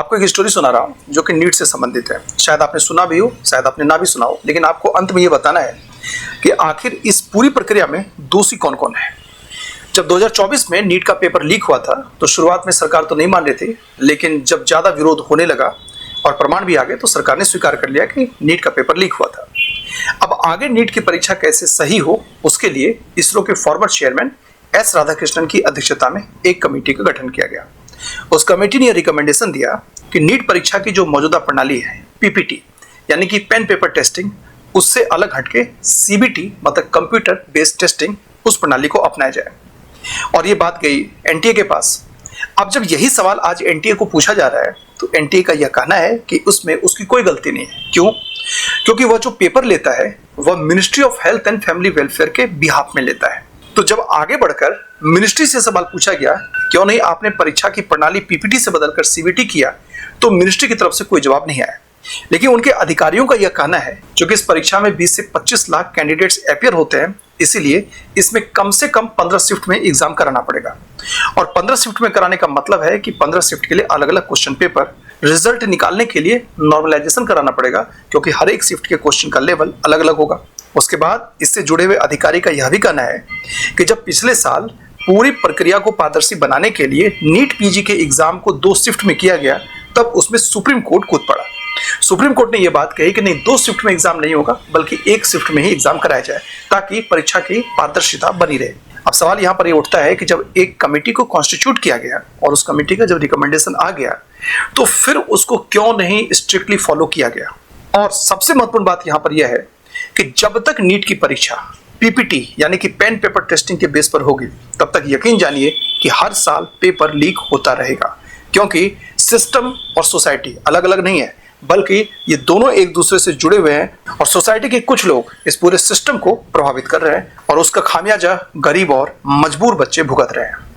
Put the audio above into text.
आपको एक स्टोरी सुना रहा हूं जो कि नीट से संबंधित है। शायद आपने सुना भी हो, शायद आपने ना भी सुना हो, लेकिन आपको अंत में ये बताना है कि आखिर इस पूरी प्रक्रिया में दोषी कौन कौन है। जब 2024 में नीट का पेपर लीक हुआ था तो शुरुआत में सरकार तो नहीं मान रही थी, लेकिन जब ज्यादा विरोध होने लगा और प्रमाण भी आ गए तो सरकार ने स्वीकार कर लिया कि नीट का पेपर लीक हुआ था। अब आगे नीट की परीक्षा कैसे सही हो, उसके लिए इसरो के फॉर्मर चेयरमैन एस राधाकृष्णन की अध्यक्षता में एक कमेटी का गठन किया गया। उस कमेटी ने रिकमेंडेशन दिया कि नीट परीक्षा की जो मौजूदा प्रणाली है पीपीटी यानी कि पेन पेपर टेस्टिंग, उससे अलग हटके सीबीटी मतलब कंप्यूटर बेस्ड टेस्टिंग, उस प्रणाली को अपनाया जाए। और ये बात गई एनटीए के पास। अब जब यही सवाल आज एनटीए को पूछा जा रहा है तो एनटीए का यह कहना है कि उसमें उसकी कोई गलती नहीं है। क्यों? क्योंकि वह जो पेपर लेता है वह ministry of health and family welfare के बिहाफ में लेता है। तो जब आगे बढ़कर मिनिस्ट्री से सवाल पूछा गया क्यों नहीं आपने परीक्षा की प्रणाली पीपीटी से बदलकर सीबीटी किया, तो मिनिस्ट्री की तरफ से कोई जवाब नहीं आया। लेकिन उनके अधिकारियों का यह कहना है क्योंकि इस परीक्षा में 20 से 25 लाख कैंडिडेट्स अपियर होते हैं, इसीलिए इसमें कम से कम 15 शिफ्ट में एग्जाम कराना पड़ेगा। और 15 शिफ्ट में कराने का मतलब है कि 15 शिफ्ट के लिए अलग अलग क्वेश्चन पेपर, रिजल्ट निकालने के लिए नॉर्मलाइजेशन कराना पड़ेगा क्योंकि हर एक शिफ्ट के क्वेश्चन का लेवल अलग अलग होगा। उसके बाद इससे जुड़े हुए अधिकारी का यह भी कहना है कि जब पिछले साल पूरी प्रक्रिया को पारदर्शी बनाने के लिए नीट पीजी के एग्जाम को 2 शिफ्ट में किया गया, तब उसमें सुप्रीम कोर्ट कूद पड़ा। सुप्रीम कोर्ट ने यह बात कही कि नहीं, 2 शिफ्ट में एग्जाम नहीं होगा बल्कि 1 शिफ्ट में ही एग्जाम कराया जाए ताकि परीक्षा की पारदर्शिता बनी रहे। अब सवाल यहाँ पर यह उठता है कि जब एक कमेटी को कॉन्स्टिट्यूट किया गया और उस कमेटी का जब रिकमेंडेशन आ गया तो फिर उसको क्यों नहीं स्ट्रिक्टली फॉलो किया गया। और सबसे महत्वपूर्ण बात यहाँ पर यह है कि जब तक नीट की परीक्षा पीपीटी यानी कि पेन पेपर टेस्टिंग के बेस पर होगी, तब तक यकीन जानिए कि हर साल पेपर लीक होता रहेगा, क्योंकि सिस्टम और सोसाइटी अलग अलग नहीं है, बल्कि ये दोनों एक दूसरे से जुड़े हुए हैं और सोसाइटी के कुछ लोग इस पूरे सिस्टम को प्रभावित कर रहे हैं और उसका खामियाजा गरीब और मजबूर बच्चे भुगत रहे हैं।